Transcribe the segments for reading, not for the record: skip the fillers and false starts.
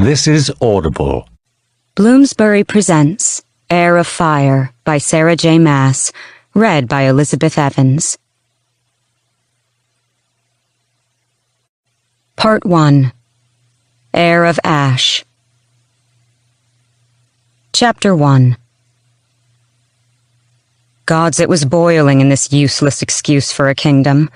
This is Audible. Bloomsbury presents Heir of Fire by Sarah J. Maas, read by Elizabeth Evans. Part 1. Heir of Ash. Chapter 1. Gods, it was boiling in this useless excuse for a kingdom.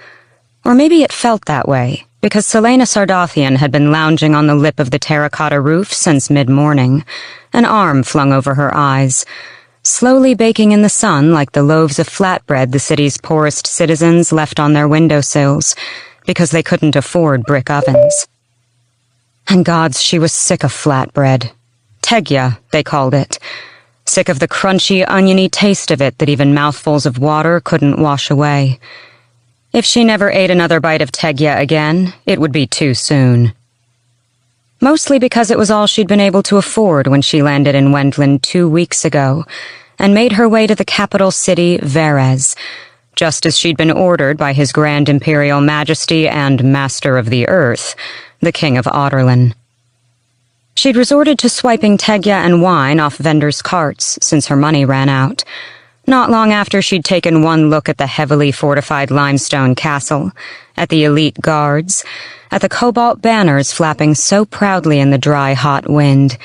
Or maybe it felt that way, because Celaena Sardathian had been lounging on the lip of the terracotta roof since mid-morning, an arm flung over her eyes, slowly baking in the sun like the loaves of flatbread the city's poorest citizens left on their windowsills, because they couldn't afford brick ovens. And gods, she was sick of flatbread. Tegya, they called it. Sick of the crunchy, oniony taste of it that even mouthfuls of water couldn't wash away. If she never ate another bite of Tegya again, it would be too soon. Mostly because it was all she'd been able to afford when she landed in Wendland 2 weeks ago, and made her way to the capital city, Verres, just as she'd been ordered by His Grand Imperial Majesty and Master of the Earth, the King of Audorlan. She'd resorted to swiping Tegya and wine off vendors' carts since her money ran out, not long after she'd taken one look at the heavily fortified limestone castle, at the elite guards, at the cobalt banners flapping so proudly in the dry, hot wind,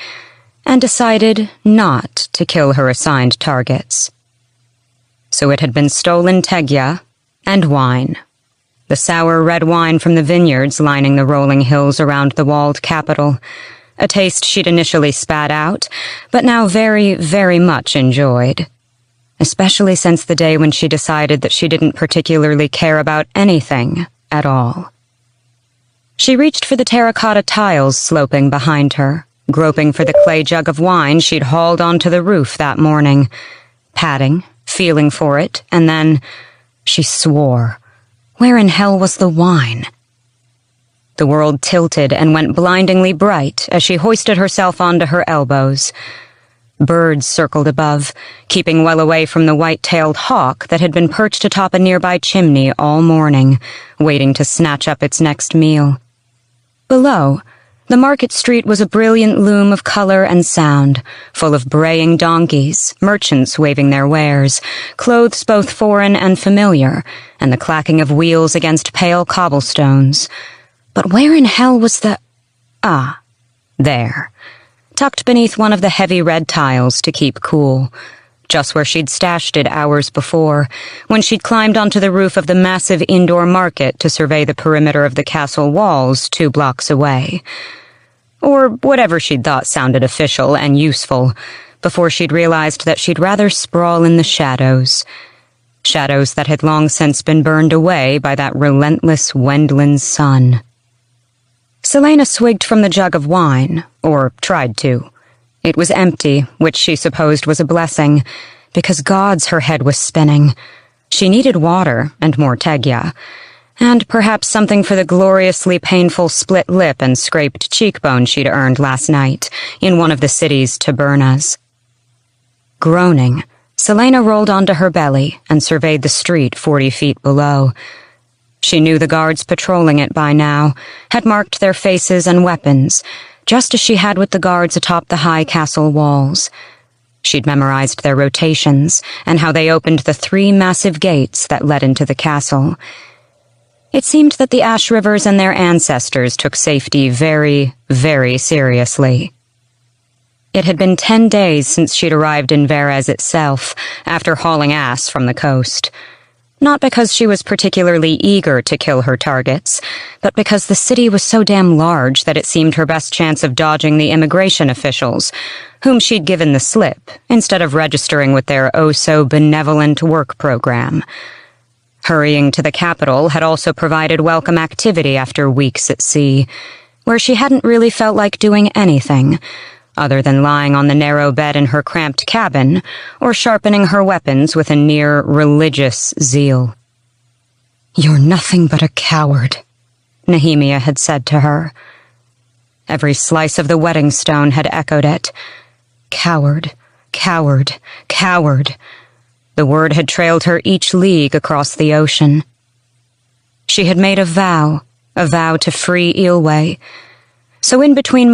and decided not to kill her assigned targets. So it had been stolen Tegya and wine, the sour red wine from the vineyards lining the rolling hills around the walled capital, a taste she'd initially spat out, but now very, very much enjoyed. Especially since the day when she decided that she didn't particularly care about anything at all. She reached for the terracotta tiles sloping behind her, groping for the clay jug of wine she'd hauled onto the roof that morning, patting, feeling for it, and then she swore. Where in hell was the wine? The world tilted and went blindingly bright as she hoisted herself onto her elbows. Birds circled above, keeping well away from the white-tailed hawk that had been perched atop a nearby chimney all morning, waiting to snatch up its next meal. Below, the market street was a brilliant loom of color and sound, full of braying donkeys, merchants waving their wares, clothes both foreign and familiar, and the clacking of wheels against pale cobblestones. But where in hell was the... Ah, there. Tucked beneath one of the heavy red tiles to keep cool, just where she'd stashed it hours before, when she'd climbed onto the roof of the massive indoor market to survey the perimeter of the castle walls 2 blocks away. Or whatever she'd thought sounded official and useful, before she'd realized that she'd rather sprawl in the shadows. Shadows that had long since been burned away by that relentless Wendland sun. Celaena swigged from the jug of wine, or tried to. It was empty, which she supposed was a blessing, because gods, her head was spinning. She needed water, and more Tegya, and perhaps something for the gloriously painful split lip and scraped cheekbone she'd earned last night in one of the city's tabernas. Groaning, Celaena rolled onto her belly and surveyed the street 40 feet below. She knew the guards patrolling it by now, had marked their faces and weapons, just as she had with the guards atop the high castle walls. She'd memorized their rotations and how they opened the 3 massive gates that led into the castle. It seemed that the Ashryvers and their ancestors took safety very, very seriously. It had been 10 days since she'd arrived in Verres itself, after hauling ass from the coast. Not because she was particularly eager to kill her targets, but because the city was so damn large that it seemed her best chance of dodging the immigration officials, whom she'd given the slip, instead of registering with their oh-so-benevolent work program. Hurrying to the capital had also provided welcome activity after weeks at sea, where she hadn't really felt like doing anything, other than lying on the narrow bed in her cramped cabin, or sharpening her weapons with a near-religious zeal. "You're nothing but a coward," Nehemia had said to her. Every slice of the wedding stone had echoed it. Coward, coward, coward. The word had trailed her each league across the ocean. She had made a vow to free Eelway. So in between